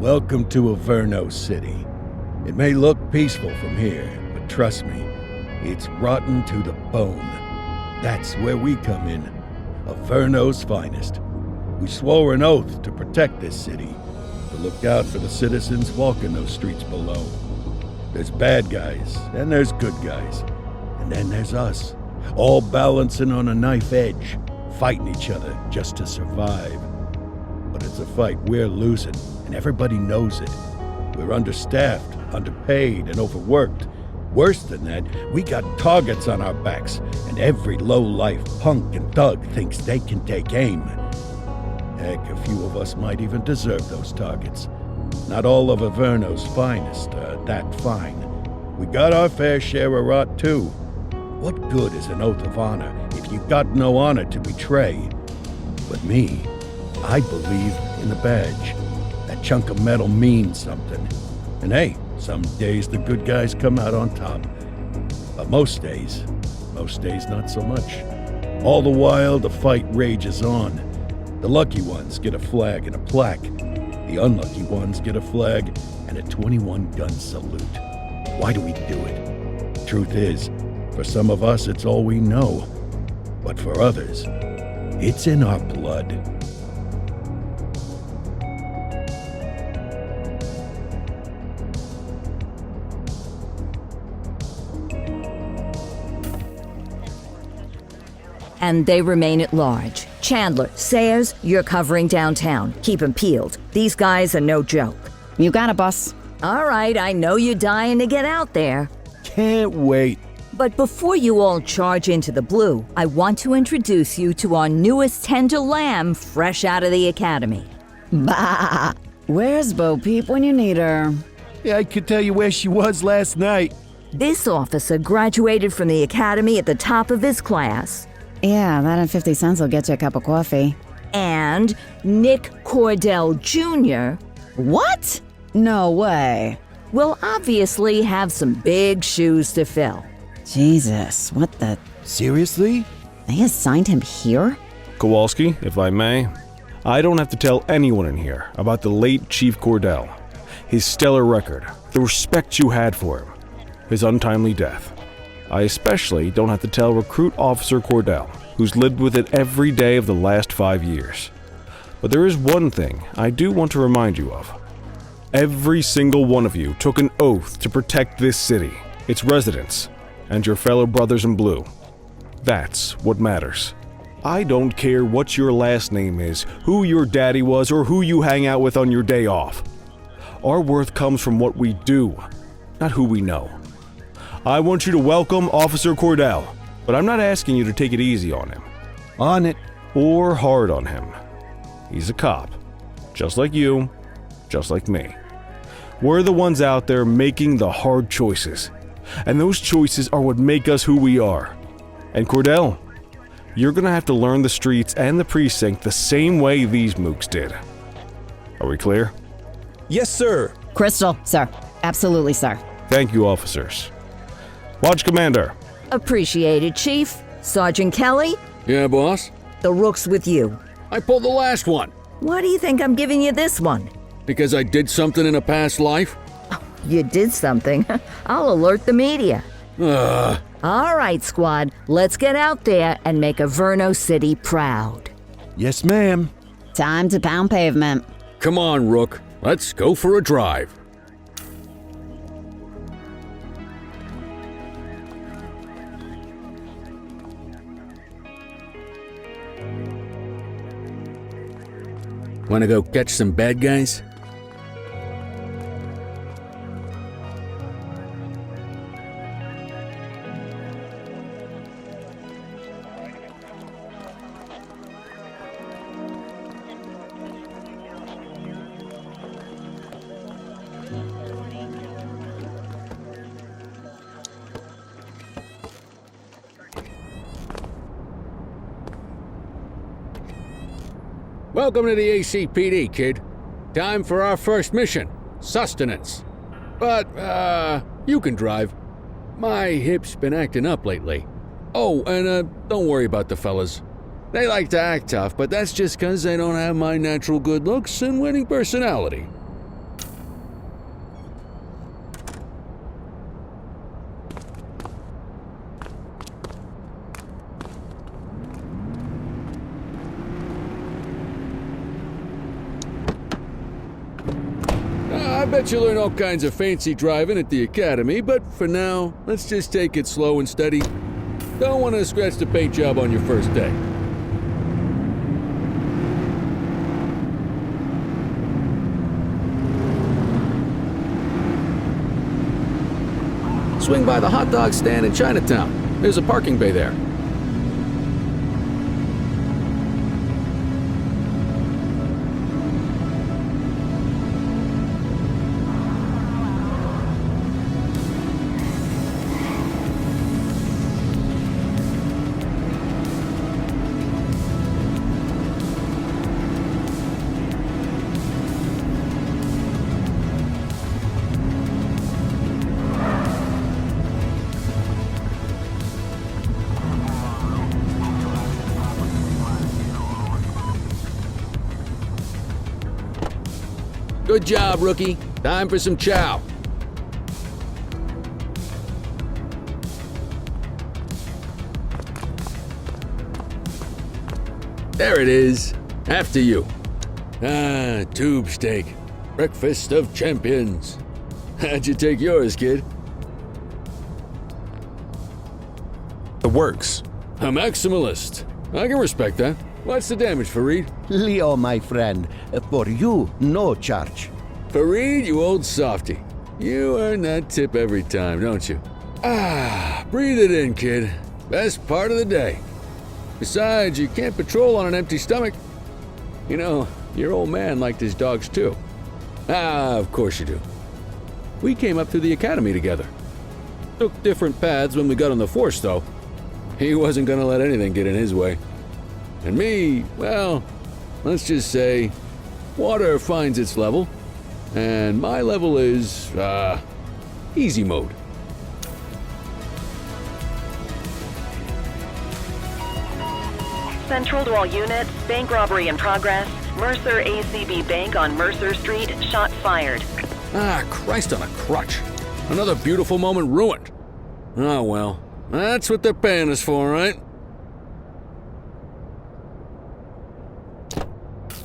Welcome to Averno City. It may look peaceful from here, but trust me, it's rotten to the bone. That's where we come in. Averno's finest. We swore an oath to protect this city, to look out for the citizens walking those streets below. There's bad guys, and there's good guys. And then there's us, all balancing on a knife edge, fighting each other just to survive. But it's a fight we're losing, and everybody knows it. We're understaffed, underpaid, and overworked. Worse than that, we got targets on our backs, and every low-life punk and thug thinks they can take aim. Heck, a few of us might even deserve those targets. Not all of Averno's finest are that fine. We got our fair share of rot, too. What good is an oath of honor if you got no honor to betray? But me, I believe in the badge. That chunk of metal means something. And hey, some days the good guys come out on top. But most days not so much. All the while, the fight rages on. The lucky ones get a flag and a plaque. The unlucky ones get a flag and a 21-gun salute. Why do we do it? Truth is, for some of us, it's all we know. But for others, it's in our blood. And they remain at large. Chandler, Sayers, you're covering downtown. Keep 'em peeled. These guys are no joke. You got it, boss. All right, I know you're dying to get out there. Can't wait. But before you all charge into the blue, I want to introduce you to our newest tender lamb fresh out of the academy. Bah! Where's Bo Peep when you need her? Yeah, I could tell you where she was last night. This officer graduated from the academy at the top of his class. Yeah, that and 50 cents will get you a cup of coffee. And Nick Cordell Jr. What? No way. will obviously have some big shoes to fill. Jesus, what the... Seriously? They assigned him here? Kowalski, if I may, I don't have to tell anyone in here about the late Chief Cordell, his stellar record, the respect you had for him, his untimely death. I especially don't have to tell Recruit Officer Cordell, who's lived with it every day of the last 5 years. But there is one thing I do want to remind you of. Every single one of you took an oath to protect this city, its residents, and your fellow brothers in blue. That's what matters. I don't care what your last name is, who your daddy was, or who you hang out with on your day off. Our worth comes from what we do, not who we know. I want you to welcome Officer Cordell, but I'm not asking you to take it easy on him. On it. Or hard on him. He's a cop, just like you, just like me. We're the ones out there making the hard choices, and those choices are what make us who we are. And Cordell, you're gonna have to learn the streets and the precinct the same way these mooks did. Are we clear? Yes, sir. Crystal, sir. Absolutely, sir. Thank you, officers. Watch Commander. Appreciated, Chief. Sergeant Kelly, Yeah, boss? the rook's with you. I pulled the last one. Why do you think I'm giving you this one? Because I did something in a past life? You did something. I'll alert the media. Ugh. All right, squad, let's get out there and make Averno City proud. Yes, ma'am. Time to pound pavement. Come on, Rook. Let's go for a drive. Wanna go catch some bad guys? Welcome to the ACPD, kid. Time for our first mission, sustenance. But, you can drive. My hip's been acting up lately. Oh, and, don't worry about the fellas. They like to act tough, but that's just 'cause they don't have my natural good looks and winning personality. bet you'll learn all kinds of fancy driving at the academy, but for now, let's just take it slow and steady. Don't want to scratch the paint job on your first day. Swing by the hot dog stand in Chinatown. There's a parking bay there. Good job, rookie. Time for some chow. There it is. After you. Ah, tube steak. Breakfast of champions. How'd you take yours, kid? The works. A maximalist. I can respect that. What's the damage, Fareed? Leo, my friend, for you, no charge. Fareed, you old softy. You earn that tip every time, don't you? Ah, breathe it in, kid. Best part of the day. Besides, you can't patrol on an empty stomach. You know, your old man liked his dogs too. Ah, of course you do. We came up through the academy together. Took different paths when we got on the force, though. He wasn't gonna let anything get in his way. And me, well, let's just say, water finds its level, and my level is, easy mode. Central to all units, bank robbery in progress. Mercer ACB Bank on Mercer Street, shots fired. Ah, Christ on a crutch. Another beautiful moment ruined. Oh well, that's what they're paying us for, right?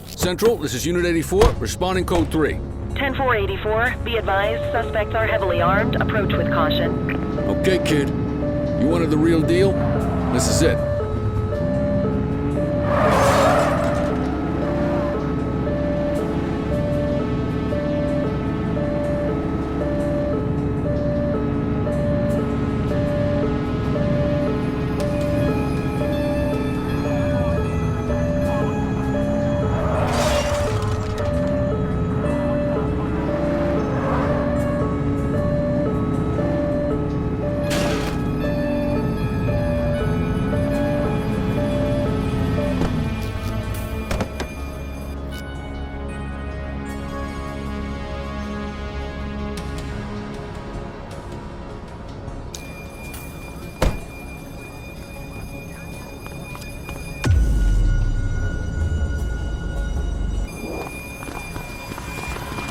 Central, this is Unit 84, responding code 3. 10-484, be advised, suspects are heavily armed. Approach with caution. Okay, kid. You wanted the real deal? This is it.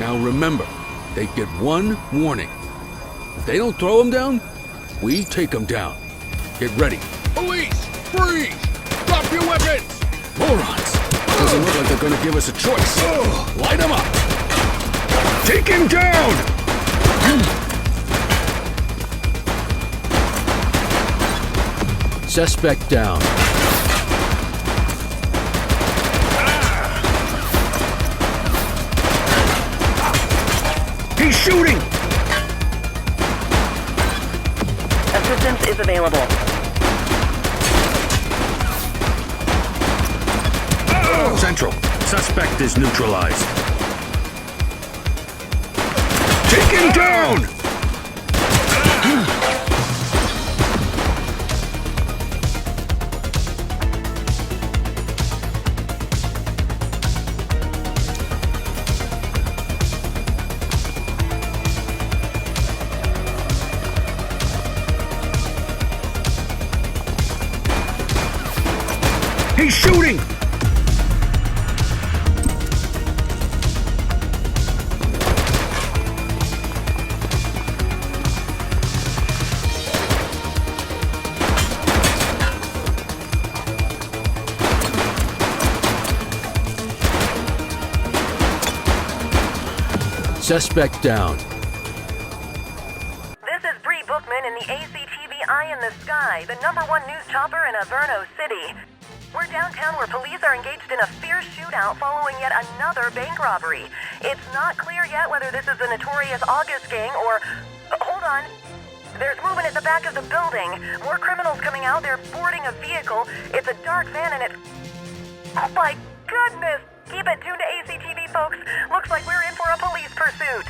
Now remember, they get one warning. If they don't throw them down, we take them down. Get ready. Police! Freeze! Drop your weapons! Morons! Doesn't look like they're gonna give us a choice. Light them up! Take him down! Suspect down. He's shooting! Assistance is available. Central, suspect is neutralized. Take him down! He's shooting! Suspect down. This is Bree Bookman in the ACTV Eye in the Sky, the #1 news chopper in Averno City. We're downtown where police are engaged in a fierce shootout following yet another bank robbery. It's not clear yet whether this is the notorious August gang or... hold on. There's movement at the back of the building. More criminals coming out. They're boarding a vehicle. It's a dark van and it... oh my goodness! Keep it tuned to ACTV, folks. Looks like we're in for a police pursuit.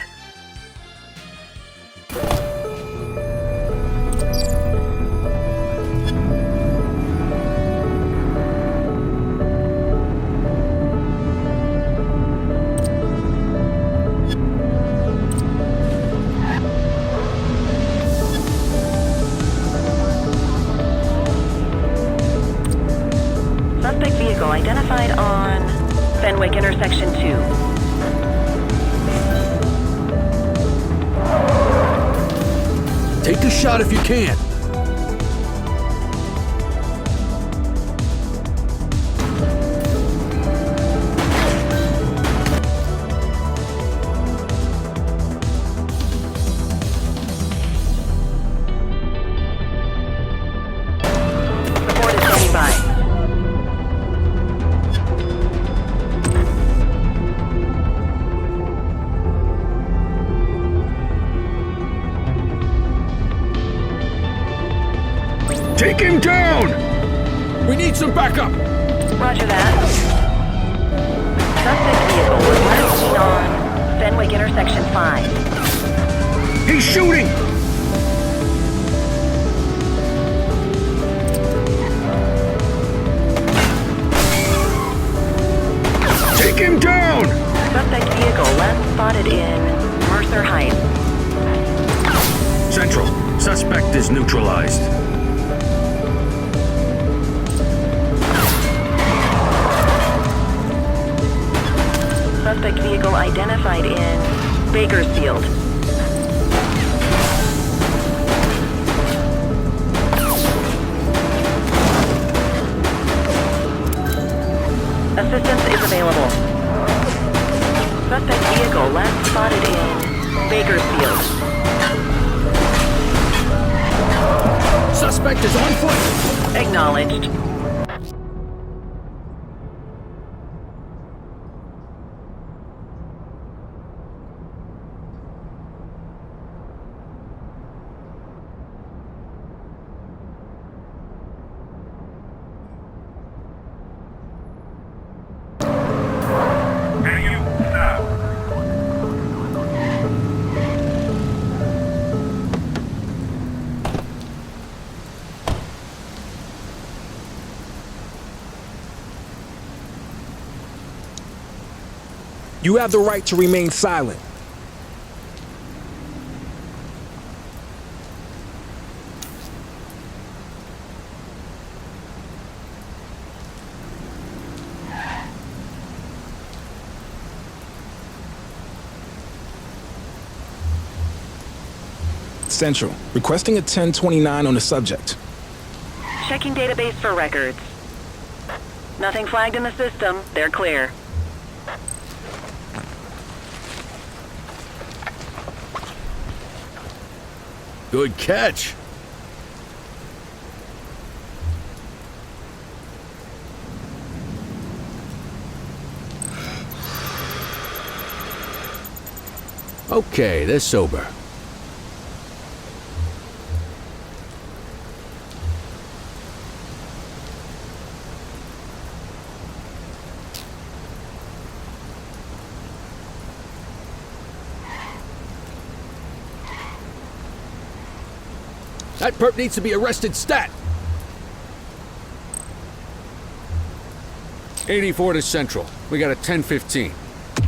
Suspect vehicle identified on Fenwick intersection 2. Take a shot if you can. Report is standing by. Take him down! We need some backup! Roger that. Suspect vehicle was last seen on Fenwick intersection 5. He's shooting! Take him down! Suspect vehicle last spotted in Mercer Heights. Central, suspect is neutralized. Suspect vehicle identified in Bakersfield. Assistance is available. Suspect vehicle last spotted in Bakersfield. Suspect is on foot! Acknowledged. You have the right to remain silent. Central, requesting a 1029 on the subject. Checking database for records. Nothing flagged in the system. They're clear. Good catch. Okay, they're sober. That perp needs to be arrested stat! 84 to Central. We got a 10-15.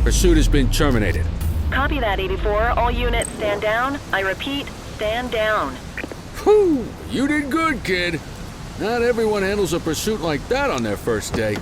Pursuit has been terminated. Copy that, 84. All units stand down. I repeat, stand down. Whew! You did good, kid. Not everyone handles a pursuit like that on their first day.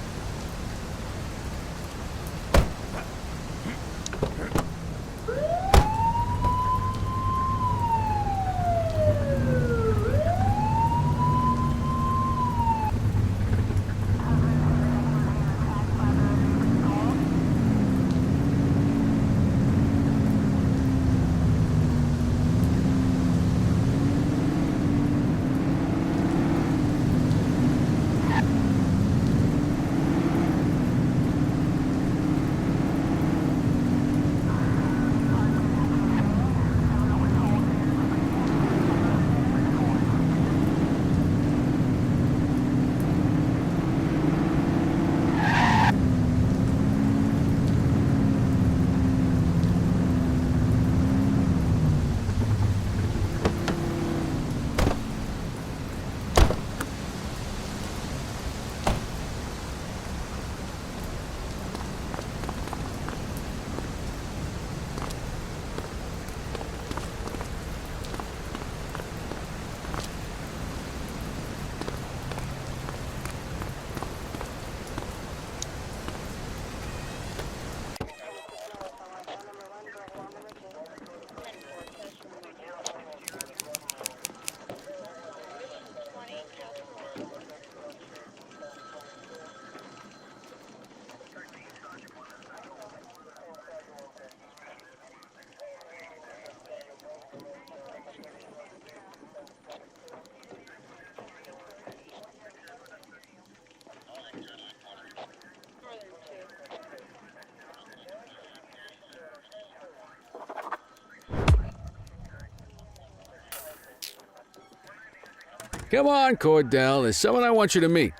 Come on, Cordell. There's someone I want you to meet.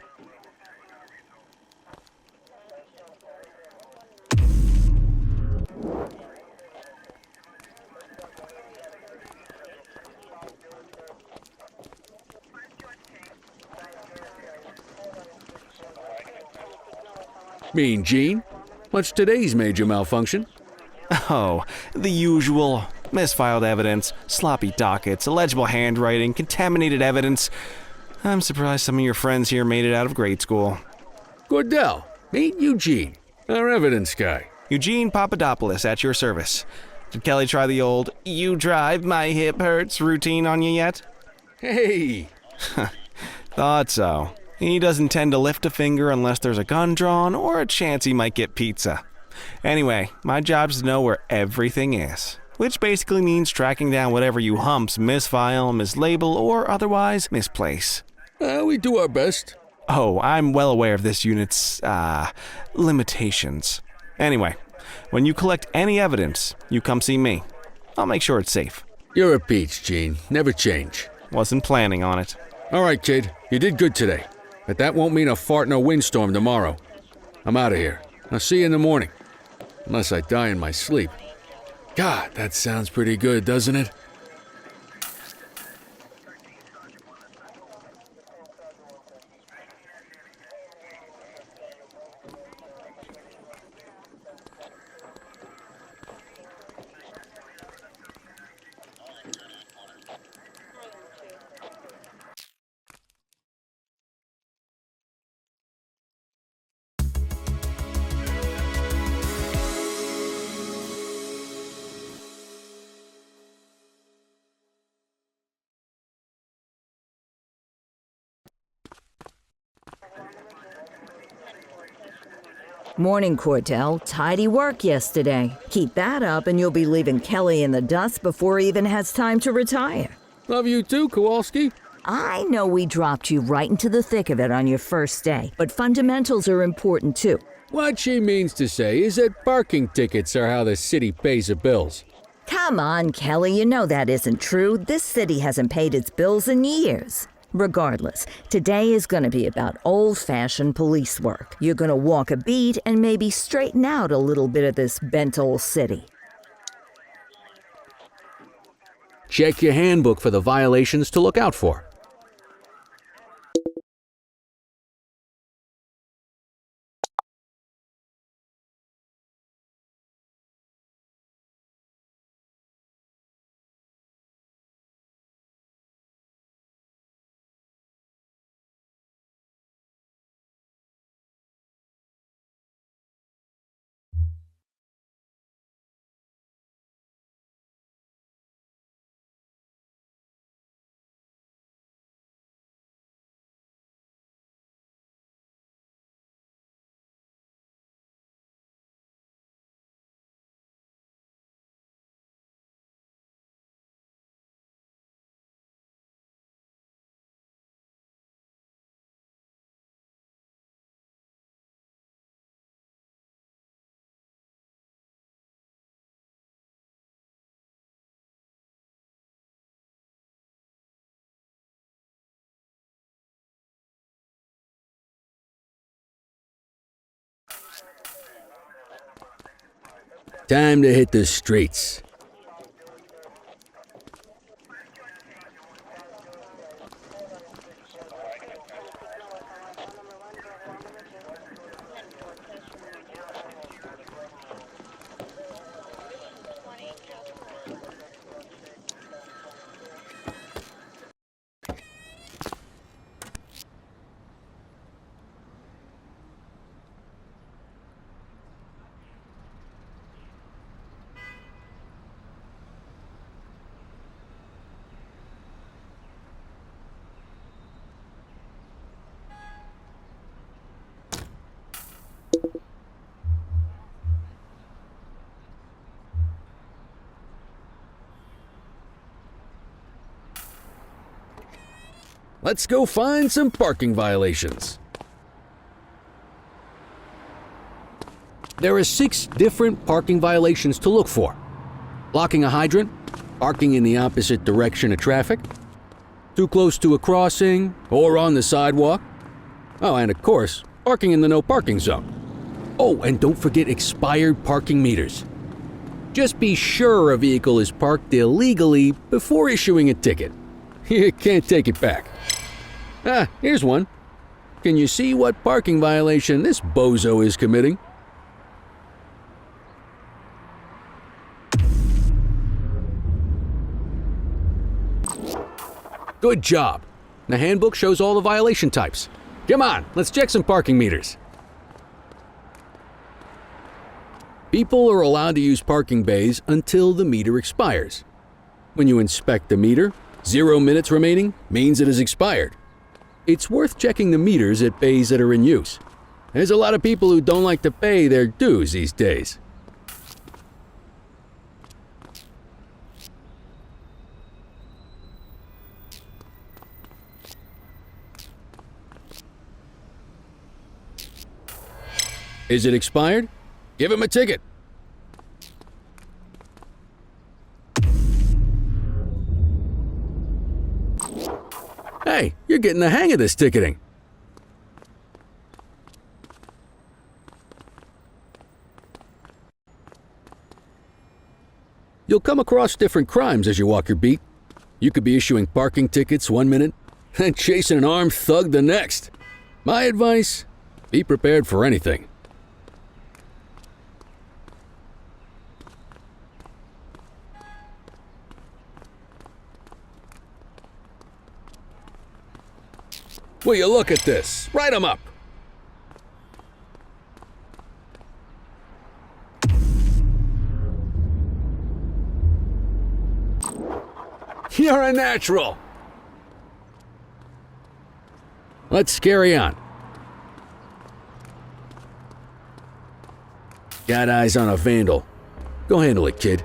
Mean Gene? What's today's major malfunction? Oh, the usual. Misfiled evidence, sloppy dockets, illegible handwriting, contaminated evidence. I'm surprised some of your friends here made it out of grade school. Cordell, meet Eugene, our evidence guy. Eugene Papadopoulos at your service. Did Kelly try the old, "you drive, my hip hurts" routine on you yet? Hey! Thought so. He doesn't tend to lift a finger unless there's a gun drawn or a chance he might get pizza. Anyway, my job's to know where everything is, which basically means tracking down whatever you humps misfile, mislabel, or otherwise misplace. We do our best. Oh, I'm well aware of this unit's, limitations. Anyway, when you collect any evidence, you come see me. I'll make sure it's safe. You're a peach, Gene. Never change. Wasn't planning on it. All right, kid. You did good today. But that won't mean a fart in a windstorm tomorrow. I'm out of here. I'll see you in the morning. Unless I die in my sleep. God, that sounds pretty good, doesn't it? Morning, Cordell. Tidy work yesterday. Keep that up and you'll be leaving Kelly in the dust before he even has time to retire. Love you too, Kowalski. I know we dropped you right into the thick of it on your first day, but fundamentals are important too. What she means to say is that parking tickets are how the city pays the bills. Come on, Kelly, you know that isn't true. This city hasn't paid its bills in years. Regardless, today is going to be about old-fashioned police work. You're going to walk a beat and maybe straighten out a little bit of this bent old city. Check your handbook for the violations to look out for. Time to hit the streets. Let's go find some parking violations. There are 6 different parking violations to look for. Blocking a hydrant, parking in the opposite direction of traffic, too close to a crossing, or on the sidewalk. Oh, and of course, parking in the no parking zone. Oh, and don't forget expired parking meters. Just be sure a vehicle is parked illegally before issuing a ticket. You can't take it back. Ah, here's one. Can you see what parking violation this bozo is committing? Good job. The handbook shows all the violation types. Come on, let's check some parking meters. People are allowed to use parking bays until the meter expires. When you inspect the meter, 0 minutes remaining means it has expired. It's worth checking the meters at bays that are in use. There's a lot of people who don't like to pay their dues these days. Is it expired? Give him a ticket. Hey, you're getting the hang of this ticketing. You'll come across different crimes as you walk your beat. You could be issuing parking tickets 1 minute and chasing an armed thug the next. My advice, be prepared for anything. Will you look at this? Write 'em up. You're a natural. Let's carry on. Got eyes on a vandal. Go handle it, kid.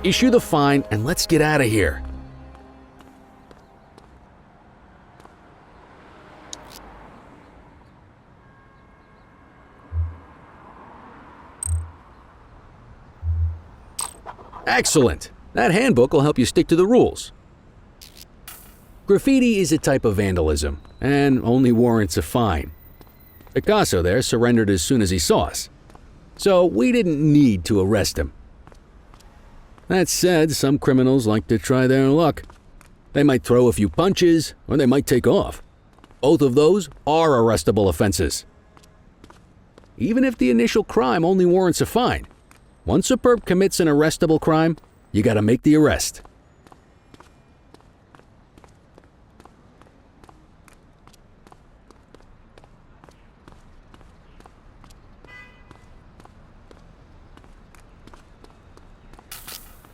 Issue the fine and let's get out of here. Excellent. That handbook will help you stick to the rules. Graffiti is a type of vandalism and only warrants a fine. Picasso there surrendered as soon as he saw us, so we didn't need to arrest him. That said, some criminals like to try their luck. They might throw a few punches, or they might take off. Both of those are arrestable offenses. Even if the initial crime only warrants a fine, once a perp commits an arrestable crime, you gotta make the arrest.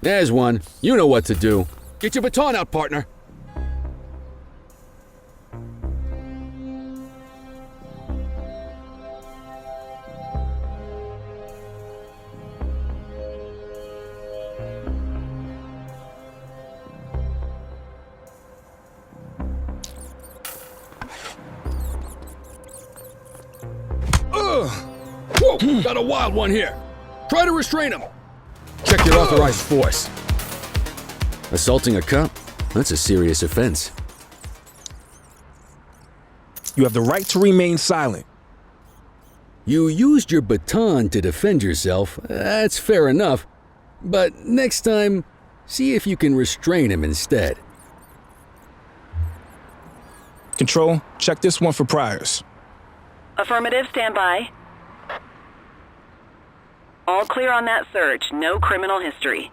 There's one. You know what to do. Get your baton out, partner. Whoa, got a wild one here. Try to restrain him. Check your authorized force. Assaulting a cop? That's a serious offense. You have the right to remain silent. You used your baton to defend yourself. That's fair enough. But next time, see if you can restrain him instead. Control, check this one for priors. Affirmative, stand by. All clear on that search. No criminal history.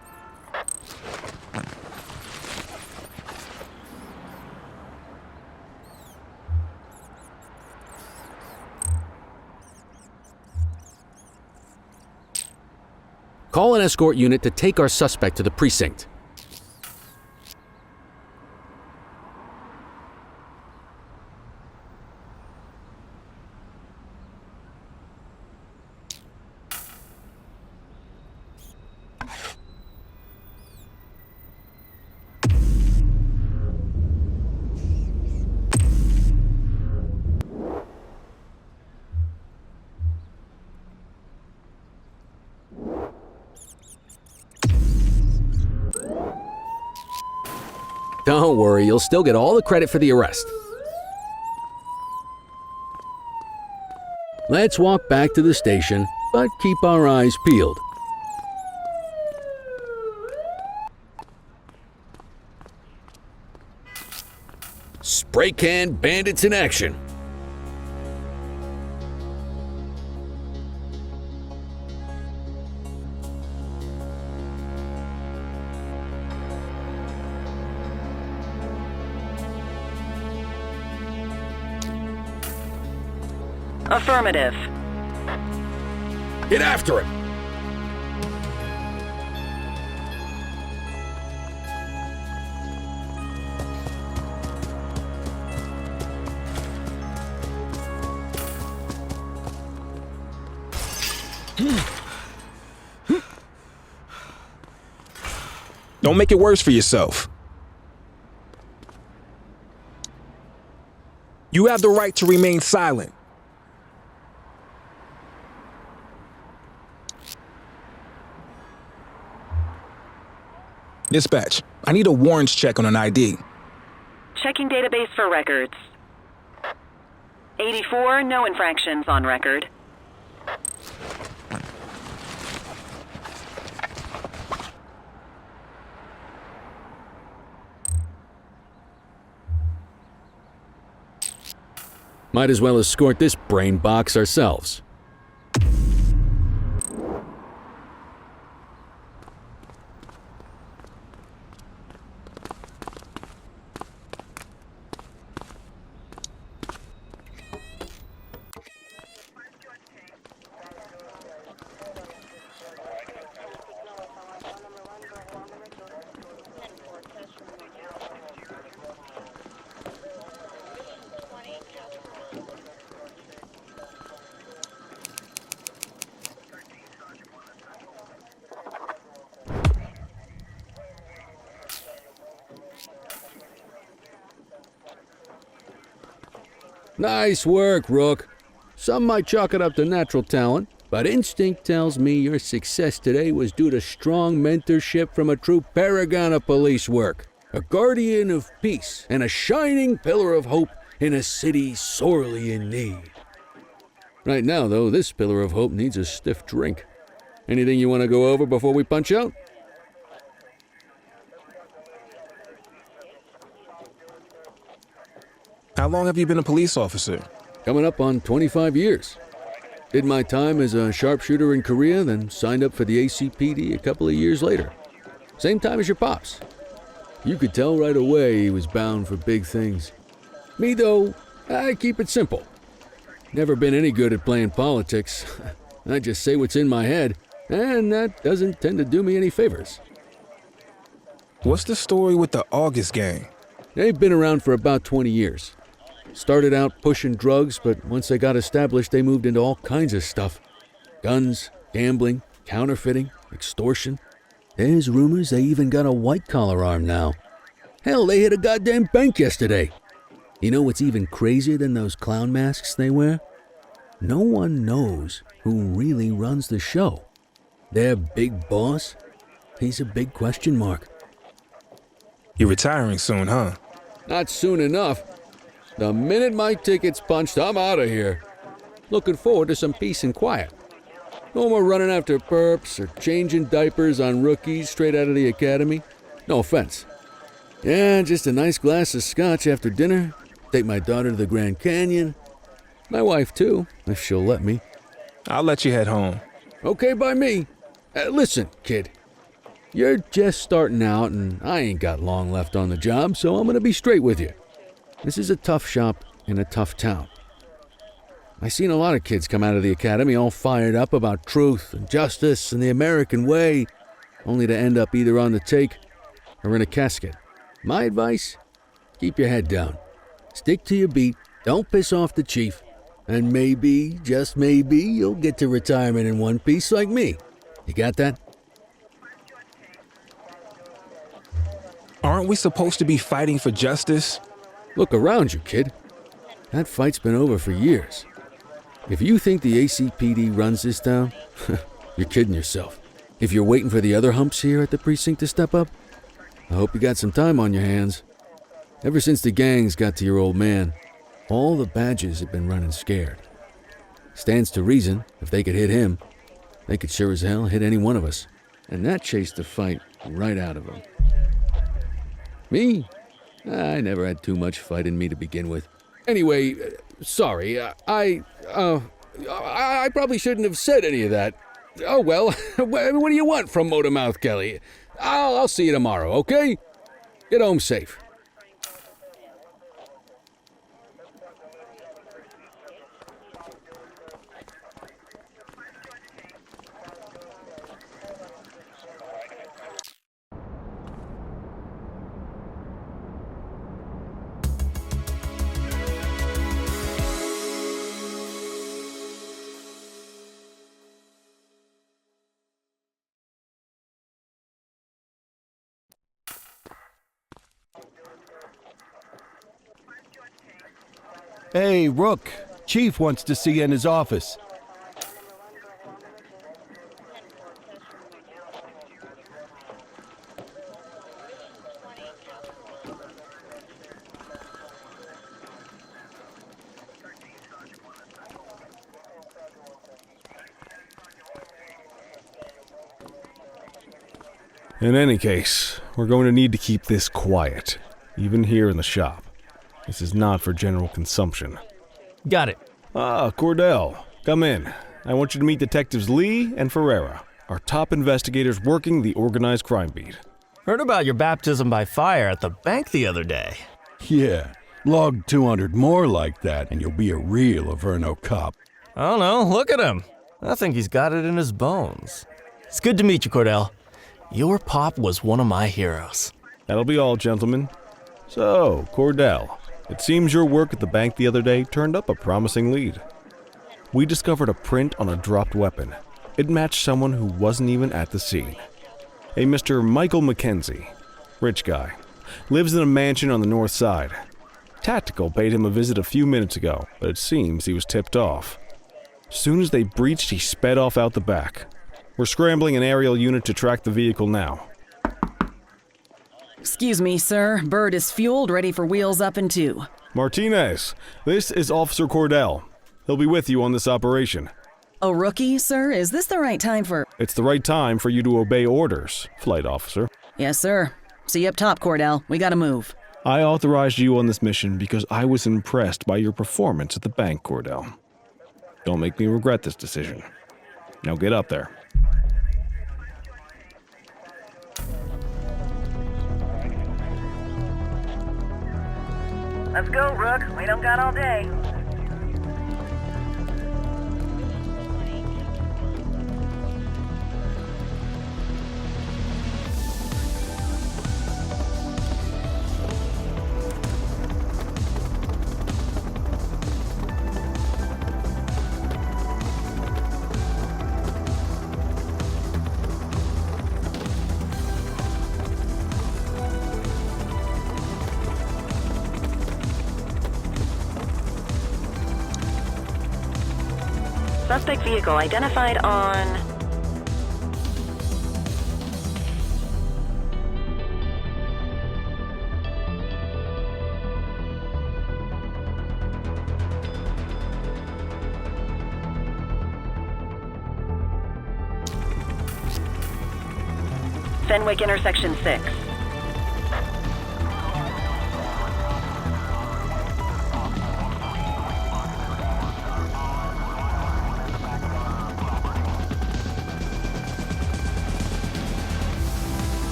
Call an escort unit to take our suspect to the precinct. Don't worry, you'll still get all the credit for the arrest. Let's walk back to the station, but keep our eyes peeled. Spray can bandits in action. Affirmative. Get after him! Don't make it worse for yourself. You have the right to remain silent. Dispatch, I need a warrants check on an ID. Checking database for records. 84, no infractions on record. Might as well escort this brain box ourselves. Nice work, Rook. Some might chalk it up to natural talent, but instinct tells me your success today was due to strong mentorship from a true paragon of police work, a guardian of peace, and a shining pillar of hope in a city sorely in need. Right now, though, this pillar of hope needs a stiff drink. Anything you want to go over before we punch out? How long have you been a police officer? Coming up on 25 years. Did my time as a sharpshooter in Korea, then signed up for the ACPD a couple of years later. Same time as your pops. You could tell right away he was bound for big things. Me, though, I keep it simple. Never been any good at playing politics. I just say what's in my head, and that doesn't tend to do me any favors. What's the story with the August gang? They've been around for about 20 years. Started out pushing drugs, but once they got established, they moved into all kinds of stuff. Guns, gambling, counterfeiting, extortion. There's rumors they even got a white-collar arm now. Hell, they hit a goddamn bank yesterday. You know what's even crazier than those clown masks they wear? No one knows who really runs the show. Their big boss? He's a big question mark. You're retiring soon, huh? Not soon enough. The minute my ticket's punched, I'm out of here. Looking forward to some peace and quiet. No more running after perps or changing diapers on rookies straight out of the academy. No offense. Yeah, just a nice glass of scotch after dinner. Take my daughter to the Grand Canyon. My wife, too, if she'll let me. I'll let you head home. Okay by me. Listen, kid. You're just starting out, and I ain't got long left on the job, so I'm gonna be straight with you. This is a tough shop in a tough town. I seen a lot of kids come out of the academy all fired up about truth and justice and the American way, only to end up either on the take or in a casket. My advice? Keep your head down. Stick to your beat, don't piss off the chief, and maybe, just maybe, you'll get to retirement in one piece like me. You got that? Aren't we supposed to be fighting for justice? Look around you, kid. That fight's been over for years. If you think the ACPD runs this town, you're kidding yourself. If you're waiting for the other humps here at the precinct to step up, I hope you got some time on your hands. Ever since the gangs got to your old man, all the badges have been running scared. Stands to reason, if they could hit him, they could sure as hell hit any one of us. And that chased the fight right out of them. Me? I never had too much fight in me to begin with. Anyway, sorry, I probably shouldn't have said any of that. Oh well, what do you want from Motormouth Kelly? I'll see you tomorrow, okay? Get home safe. Hey, Rook. Chief wants to see you in his office. In any case, we're going to need to keep this quiet, even here in the shop. This is not for general consumption. Got it. Ah, Cordell, come in. I want you to meet Detectives Lee and Ferreira, our top investigators working the organized crime beat. Heard about your baptism by fire at the bank the other day. Yeah, log 200 more like that and you'll be a real Averno cop. I don't know, look at him. I think he's got it in his bones. It's good to meet you, Cordell. Your pop was one of my heroes. That'll be all, gentlemen. So, Cordell, it seems your work at the bank the other day turned up a promising lead. We discovered a print on a dropped weapon. It matched someone who wasn't even at the scene. A Mr. Michael McKenzie, rich guy, lives in a mansion on the north side. Tactical paid him a visit a few minutes ago, but it seems he was tipped off. Soon as they breached, he sped off out the back. We're scrambling an aerial unit to track the vehicle now. Excuse me, sir. Bird is fueled, ready for wheels up in 2. Martinez, this is Officer Cordell. He'll be with you on this operation. A rookie, sir? Is this the right time for... It's the right time for you to obey orders, Flight Officer. Yes, sir. See you up top, Cordell. We gotta move. I authorized you on this mission because I was impressed by your performance at the bank, Cordell. Don't make me regret this decision. Now get up there. Let's go, Rook. We don't got all day. Suspect vehicle identified on... Fenwick intersection 6.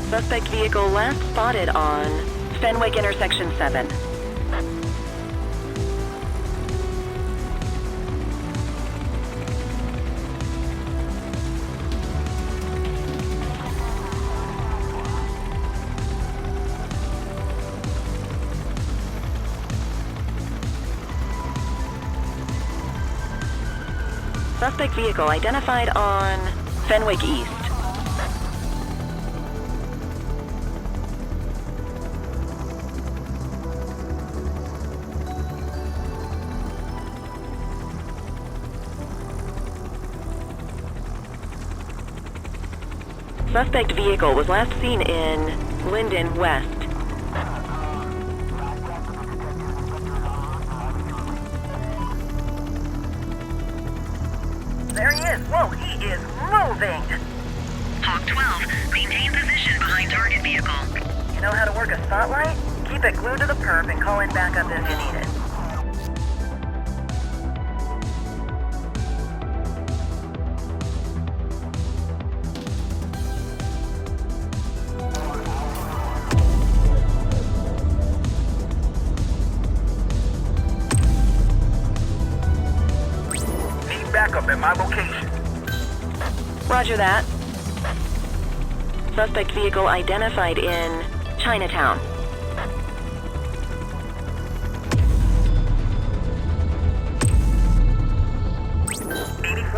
Suspect vehicle last spotted on Fenwick intersection 7. Suspect vehicle identified on Fenwick East. Suspect vehicle was last seen in Linden West. There he is. Whoa, he is moving. Hawk 12, maintain position behind target vehicle. You know how to work a spotlight? Keep it glued to the perp and call in backup if you need it. Backup at my location. Roger that. Suspect vehicle identified in Chinatown.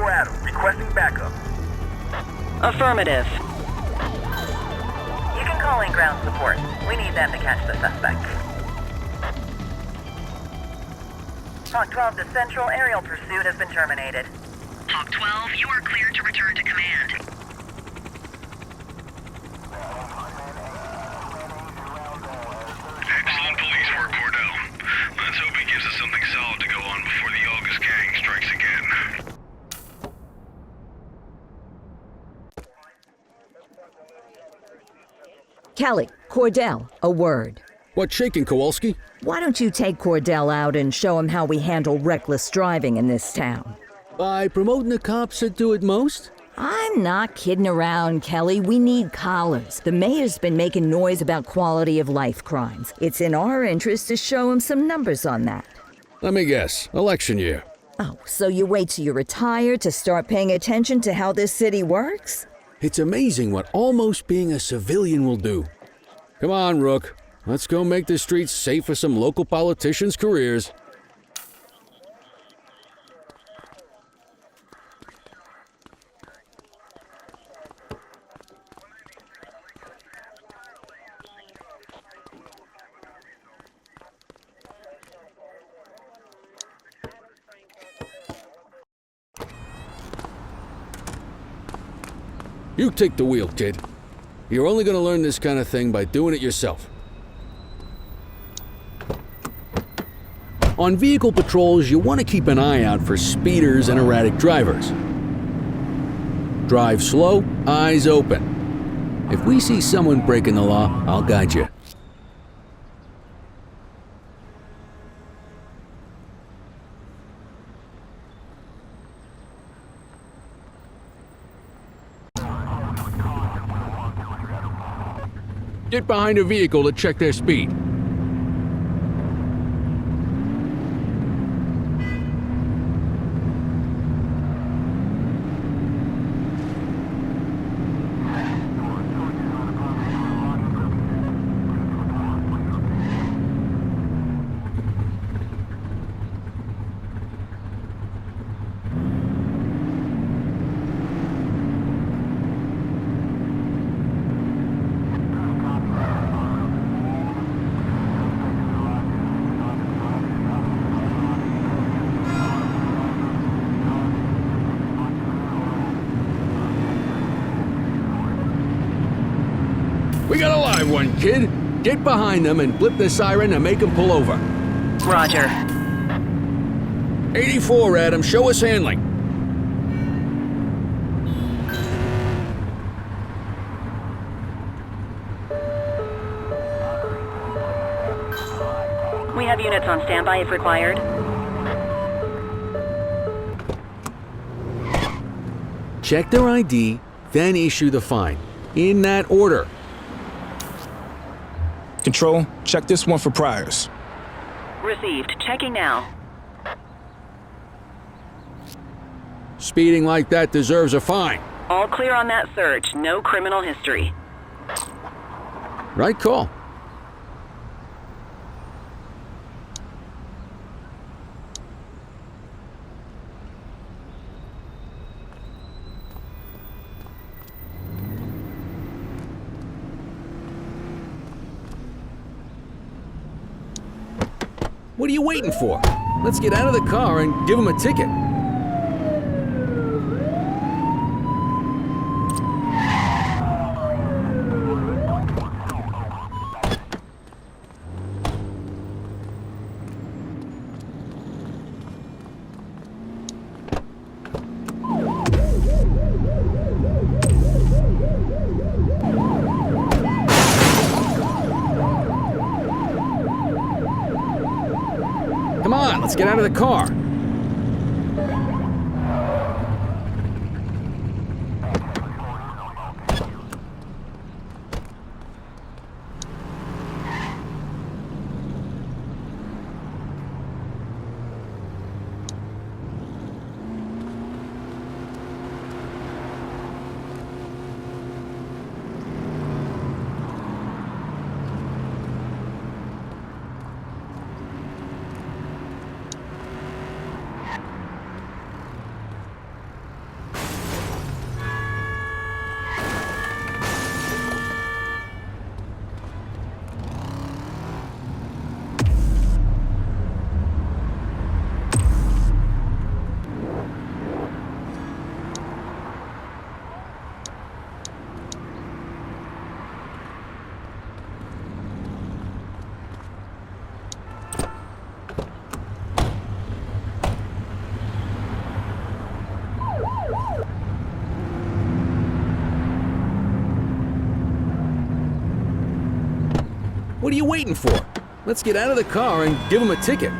Adam, requesting backup. Affirmative. You can call in ground support. We need them to catch the suspect. Hawk 12 to Central, aerial pursuit has been terminated. Hawk 12, you are cleared to return to command. Excellent police work, Cordell. Let's hope he gives us something solid to go on before the August gang strikes again. Kelly, Cordell, a word. What's shaking, Kowalski? Why don't you take Cordell out and show him how we handle reckless driving in this town? By promoting the cops that do it most? I'm not kidding around, Kelly. We need collars. The mayor's been making noise about quality of life crimes. It's in our interest to show him some numbers on that. Let me guess. Election year. Oh, so you wait till you retire to start paying attention to how this city works? It's amazing what almost being a civilian will do. Come on, Rook. Let's go make the streets safe for some local politicians' careers. You take the wheel, kid. You're only going to learn this kind of thing by doing it yourself. On vehicle patrols, you want to keep an eye out for speeders and erratic drivers. Drive slow, eyes open. If we see someone breaking the law, I'll guide you. Get behind a vehicle to check their speed. We got a live one, kid. Get behind them and blip the siren and make them pull over. Roger. 84, Adam. Show us handling. We have units on standby if required. Check their ID, then issue the fine. In that order. Control, check this one for priors. Received. Checking now. Speeding like that deserves a fine. All clear on that search. No criminal history. Right call. What are you waiting for? Let's get out of the car and give him a ticket. Come on, let's get out of the car. What are you waiting for? Let's get out of the car and give him a ticket.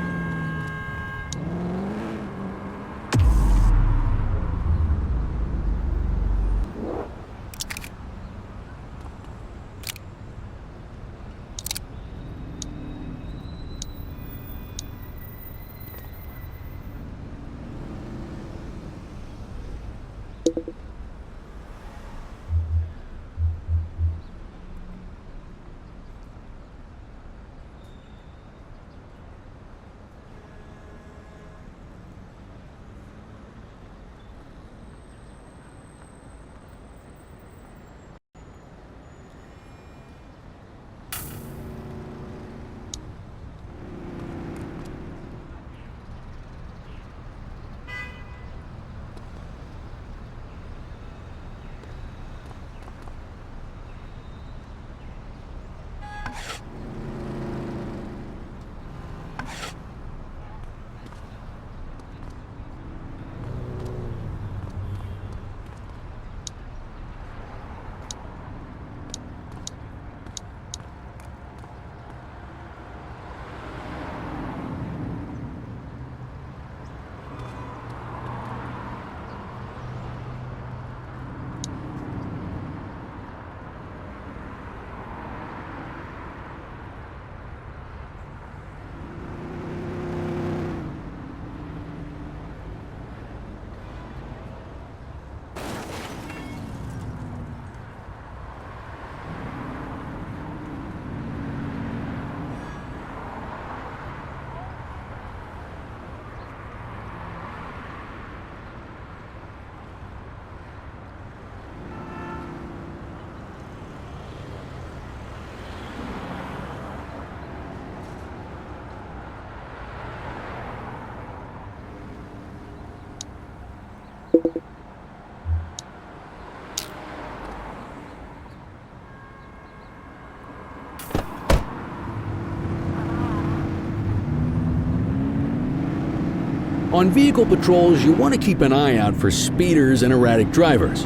On vehicle patrols, you want to keep an eye out for speeders and erratic drivers.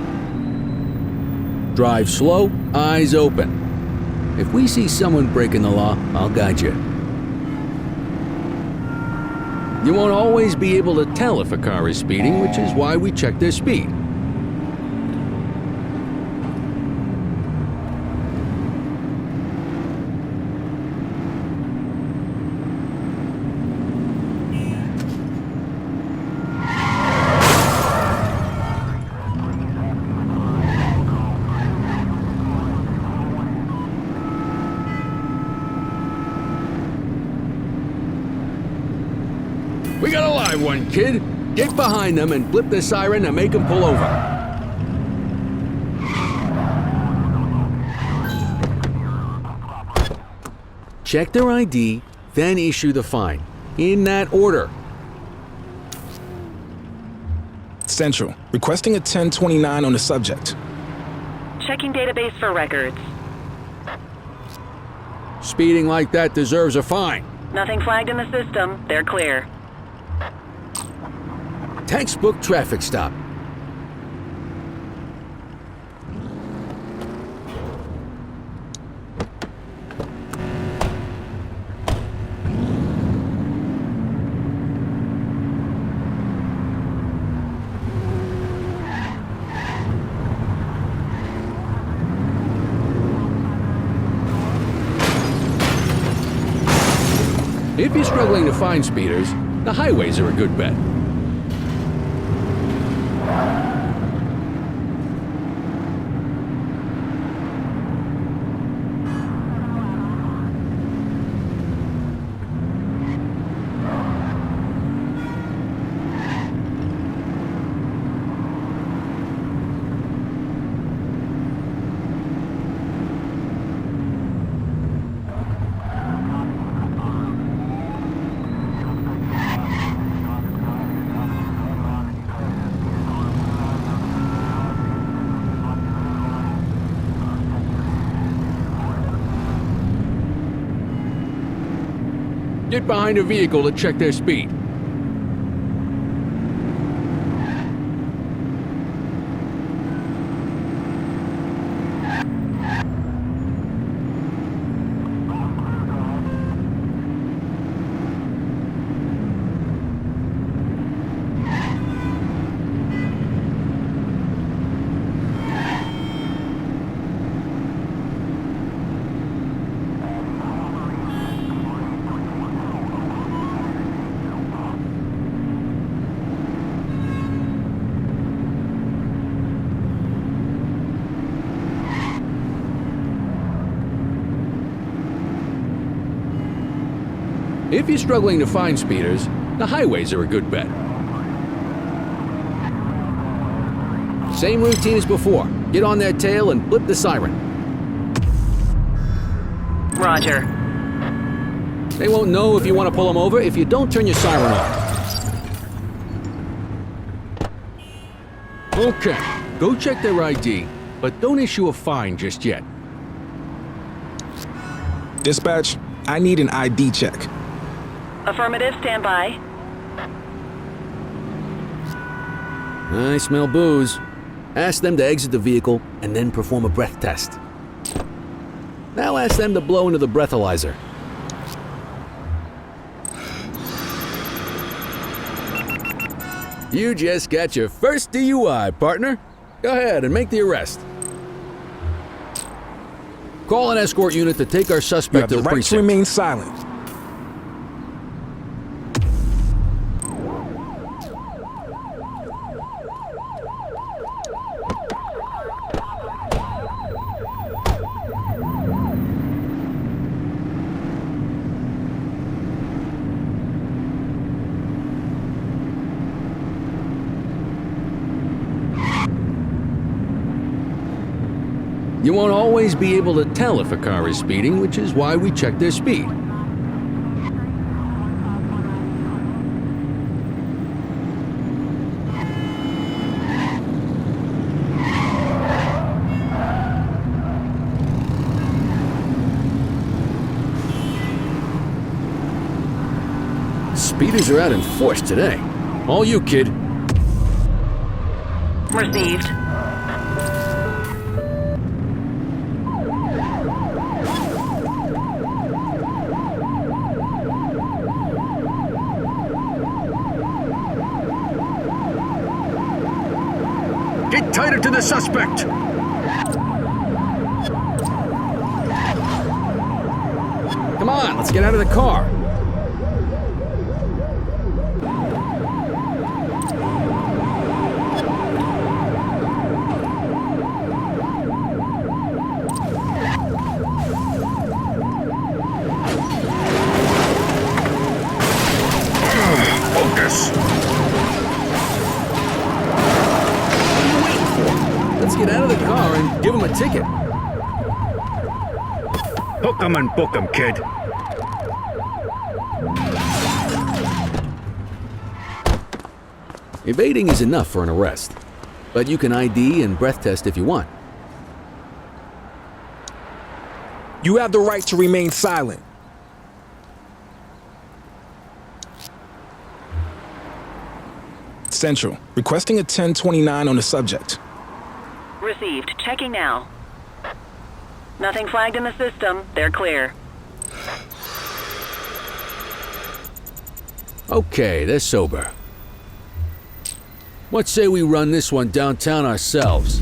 Drive slow, eyes open. If we see someone breaking the law, I'll guide you. You won't always be able to tell if a car is speeding, which is why we check their speed. We got a live one, kid. Get behind them and blip the siren to make them pull over. Check their ID, then issue the fine. In that order. Central, requesting a 1029 on the subject. Checking database for records. Speeding like that deserves a fine. Nothing flagged in the system. They're clear. Textbook traffic stop. If you're struggling to find speeders, the highways are a good bet. Get behind a vehicle to check their speed. If you're struggling to find speeders, the highways are a good bet. Same routine as before. Get on their tail and flip the siren. Roger. They won't know if you want to pull them over if you don't turn your siren on. Okay, go check their ID, but don't issue a fine just yet. Dispatch, I need an ID check. Affirmative, stand by. I smell booze. Ask them to exit the vehicle and then perform a breath test. Now ask them to blow into the breathalyzer. You just got your first DUI, partner. Go ahead and make the arrest. Call an escort unit to take our You suspect have to the the right to precinct. remain silent. You won't always be able to tell if a car is speeding, which is why we check their speed. Speeders are out in force today. All you, kid. Received. Get tighter to the suspect! Come on, let's get out of the car. Focus. Let's get out of the car and give him a ticket. Hook 'em and book 'em, kid. Evading is enough for an arrest. But you can ID and breath test if you want. You have the right to remain silent. Central, requesting a 1029 on the subject. Received. Checking now. Nothing flagged in the system. They're clear. Okay, they're sober. What say we run this one downtown ourselves?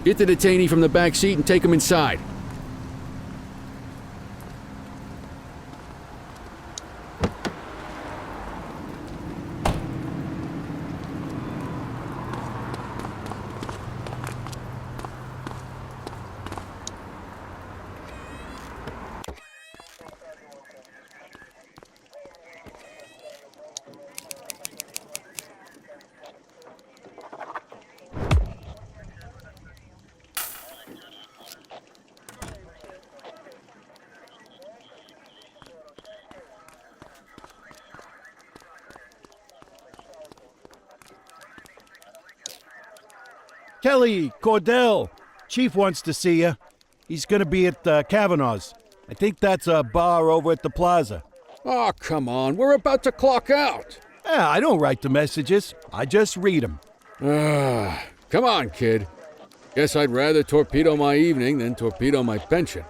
Get the detainee from the back seat and take him inside. Kelly, Cordell, Chief wants to see you. He's gonna be at Kavanaugh's. I think that's a bar over at the plaza. Oh, come on. We're about to clock out. Yeah, I don't write the messages. I just read them. Come on, kid. Guess I'd rather torpedo my evening than torpedo my pension.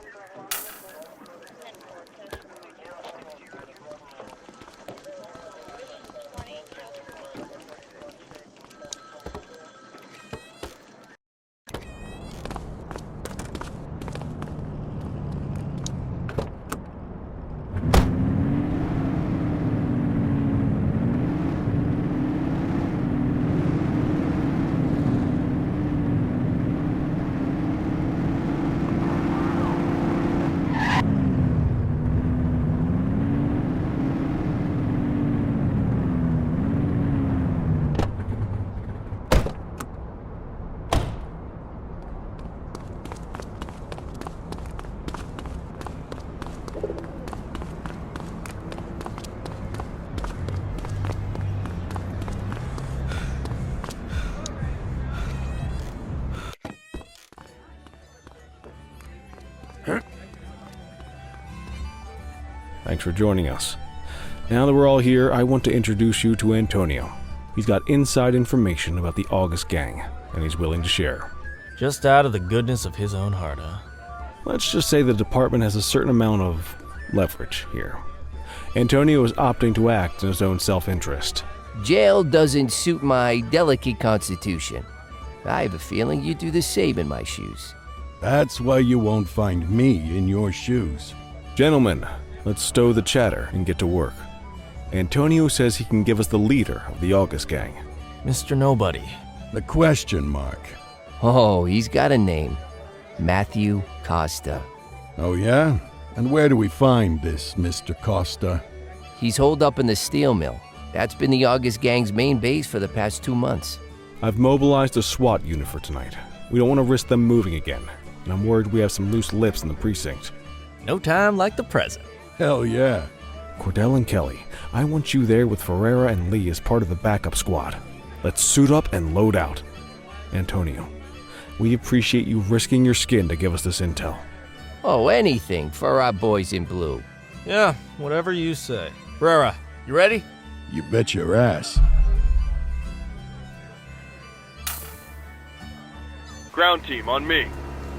Thanks for joining us. Now that we're all here, I want to introduce you to Antonio. He's got inside information about the August gang, and he's willing to share. Just out of the goodness of his own heart, huh? Let's just say the department has a certain amount of leverage here. Antonio is opting to act in his own self-interest. Jail doesn't suit my delicate constitution. I have a feeling you'd do the same in my shoes. That's why you won't find me in your shoes. Gentlemen, let's stow the chatter and get to work. Antonio says he can give us the leader of the August gang. Mr. Nobody. The question mark. Oh, he's got a name. Matthew Costa. Oh, yeah? And where do we find this Mr. Costa? He's holed up in the steel mill. That's been the August gang's main base for the past 2 months. I've mobilized a SWAT unit for tonight. We don't want to risk them moving again, and I'm worried we have some loose lips in the precinct. No time like the present. Hell yeah. Cordell and Kelly, I want you there with Ferreira and Lee as part of the backup squad. Let's suit up and load out. Antonio, we appreciate you risking your skin to give us this intel. Oh, anything for our boys in blue. Yeah, whatever you say. Ferreira, you ready? You bet your ass. Ground team, on me.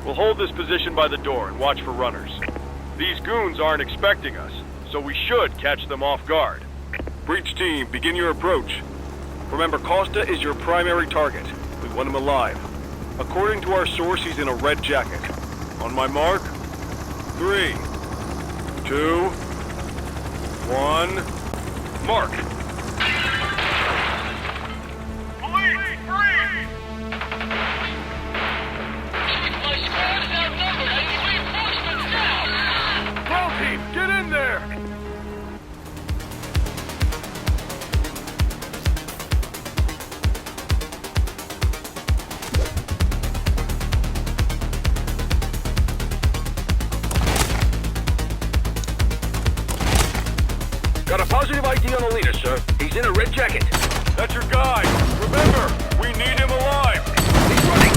We'll hold this position by the door and watch for runners. These goons aren't expecting us, so we should catch them off guard. Breach team, begin your approach. Remember, Costa is your primary target. We want him alive. According to our source, he's in a red jacket. On my mark, 3, 2, 1, mark! Police, freeze! My squad is outnumbered. I need reinforcements now! Ground team, get in there! Got a positive ID on the leader, sir. He's in a red jacket. That's your guy. Remember, we need him alive. He's running.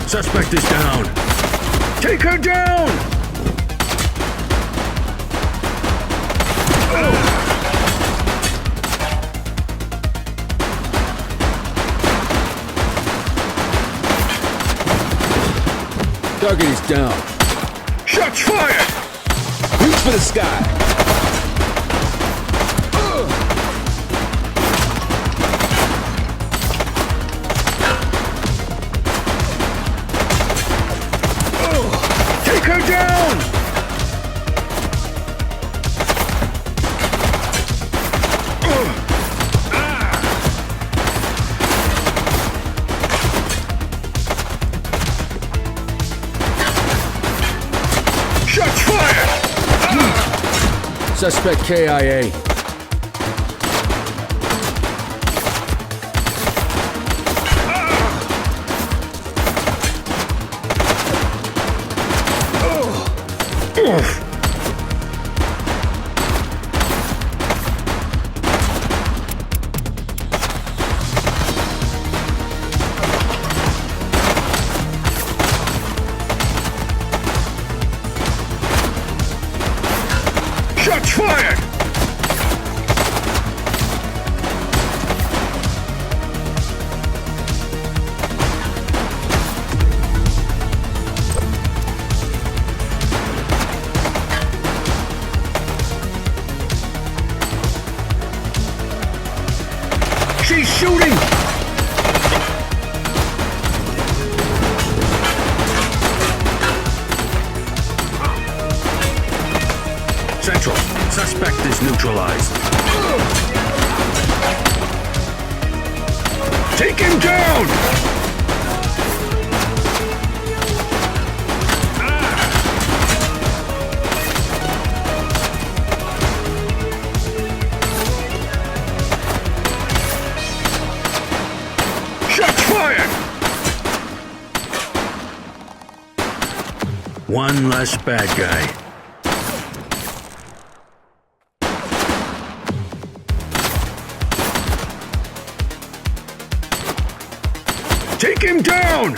Suspect is down. Take her down! Target is down. Shots fired! Reach for the sky. Take her down! Shots fired! Suspect KIA. Shots fired! She's shooting! Central, suspect is neutralized. Take him down! Shots fired! One less bad guy. Take him down!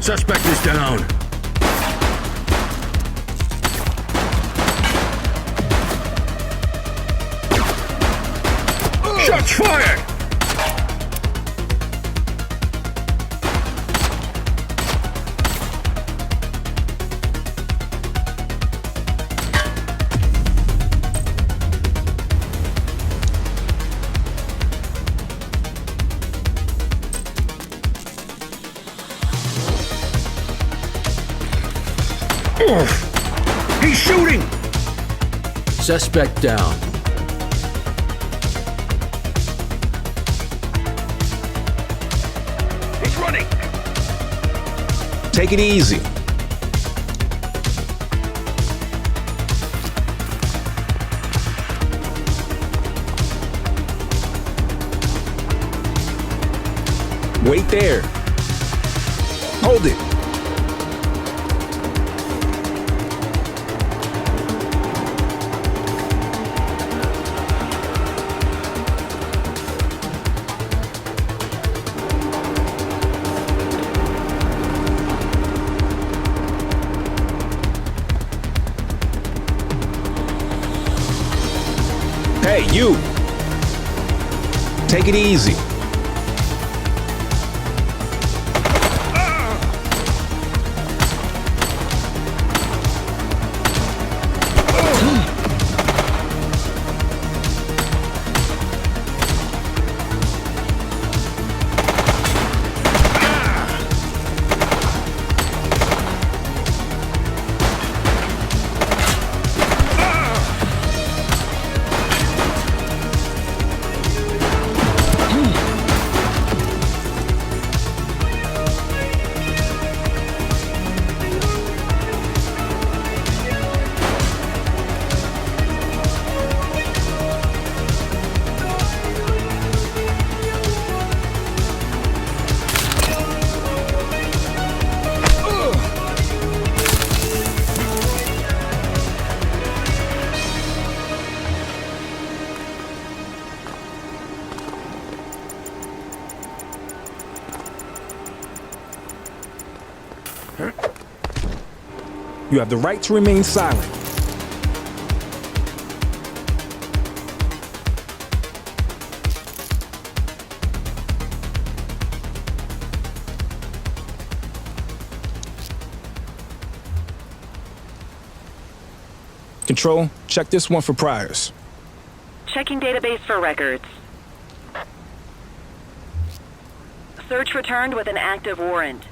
Suspect is down. Shots fired! He's shooting! Suspect down. He's running. Take it easy. Wait there. Hold it. Hey, you! Take it easy. You have the right to remain silent. Control, check this one for priors. Checking database for records. Search returned with an active warrant.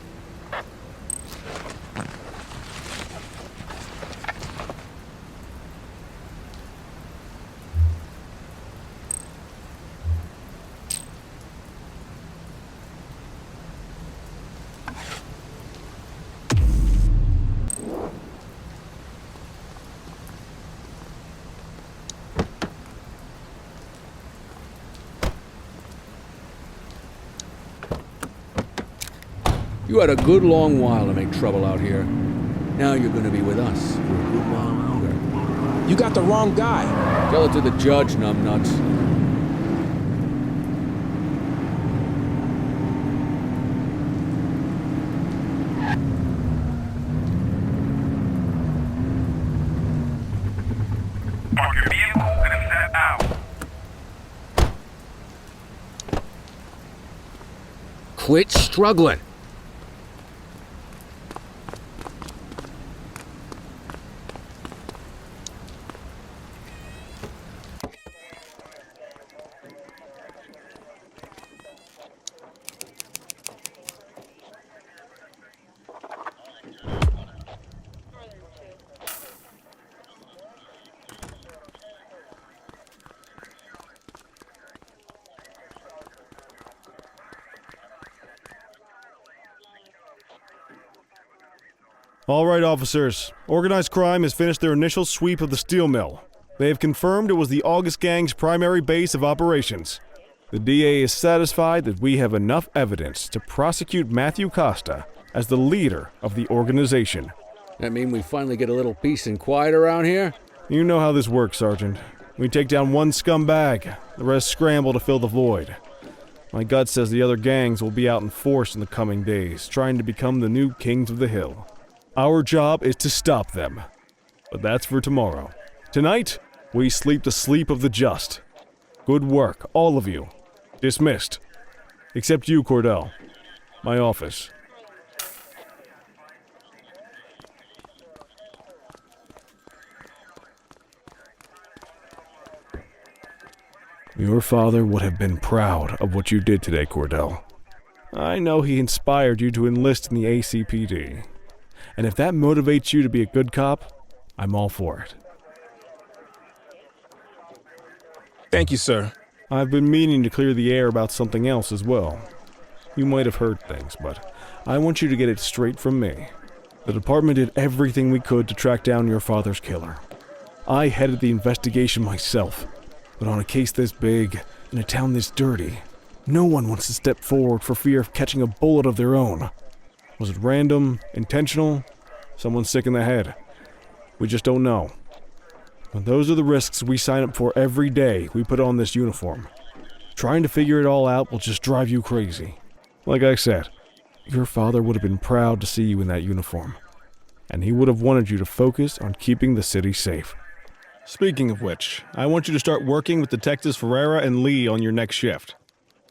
You had a good long while to make trouble out here. Now you're gonna be with us for a good while longer. You got the wrong guy. Tell it to the judge, numbnuts. Park your vehicle and step out. Quit struggling. All right, officers. Organized crime has finished their initial sweep of the steel mill. They have confirmed it was the August Gang's primary base of operations. The DA is satisfied that we have enough evidence to prosecute Matthew Costa as the leader of the organization. That mean we finally get a little peace and quiet around here? You know how this works, Sergeant. We take down one scumbag, the rest scramble to fill the void. My gut says the other gangs will be out in force in the coming days, trying to become the new kings of the hill. Our job is to stop them. But that's for tomorrow. Tonight, we sleep the sleep of the just. Good work, all of you. Dismissed. Except you, Cordell. My office. Your father would have been proud of what you did today, Cordell. I know he inspired you to enlist in the ACPD. And if that motivates you to be a good cop, I'm all for it. Thank you, sir. I've been meaning to clear the air about something else as well. You might have heard things, but I want you to get it straight from me. The department did everything we could to track down your father's killer. I headed the investigation myself, but on a case this big, in a town this dirty, no one wants to step forward for fear of catching a bullet of their own. Was it random, intentional, someone sick in the head? We just don't know. But those are the risks we sign up for every day we put on this uniform. Trying to figure it all out will just drive you crazy. Like I said, your father would have been proud to see you in that uniform. And he would have wanted you to focus on keeping the city safe. Speaking of which, I want you to start working with Detectives Ferreira and Lee on your next shift.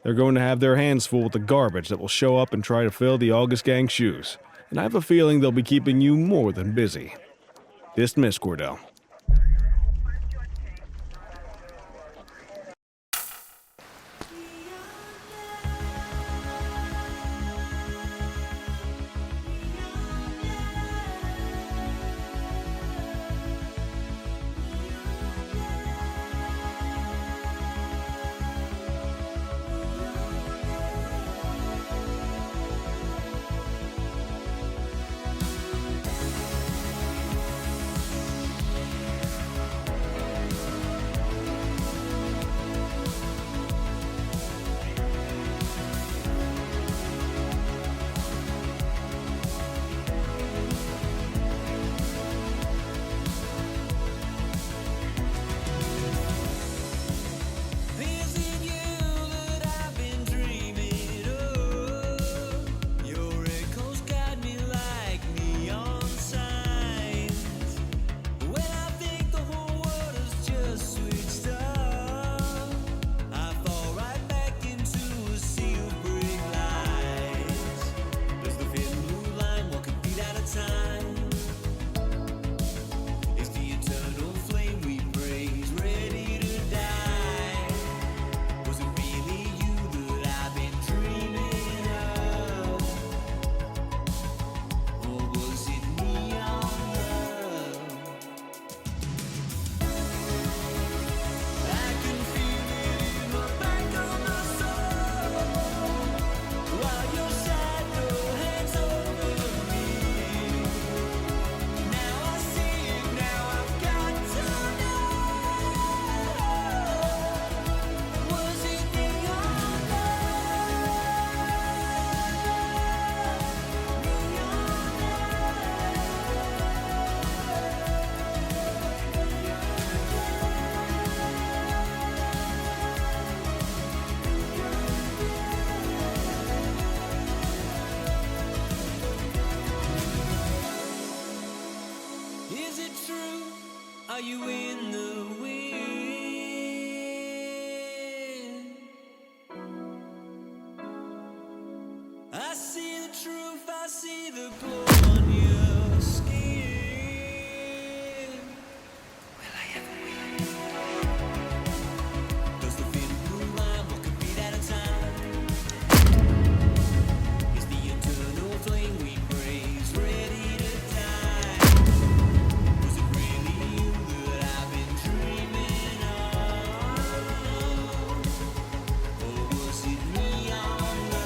They're going to have their hands full with the garbage that will show up and try to fill the August Gang's shoes. And I have a feeling they'll be keeping you more than busy. Dismiss, Cordell. you in the wind. I see the truth, I see the glow on your skin. Will I ever win? Does the feeling move on? What could be that time? Is the eternal flame we praise ready to die? Was it really you that I've been dreaming of? Or was it me on the...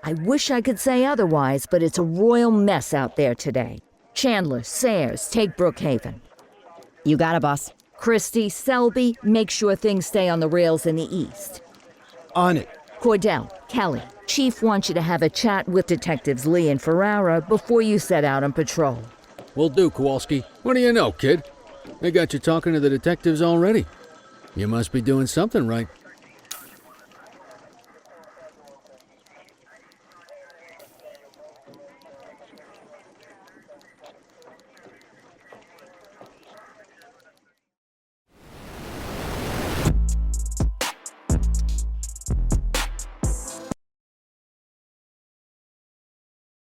I wish I could say otherwise, but it's a royal mess out there today. Chandler, Sayers, take Brookhaven. You got it, boss. Christie, Selby, make sure things stay on the rails in the east. On it. Cordell, Kelly, Chief wants you to have a chat with Detectives Lee and Ferrara before you set out on patrol. Will do, Kowalski. What do you know, kid? They got you talking to the detectives already. You must be doing something right.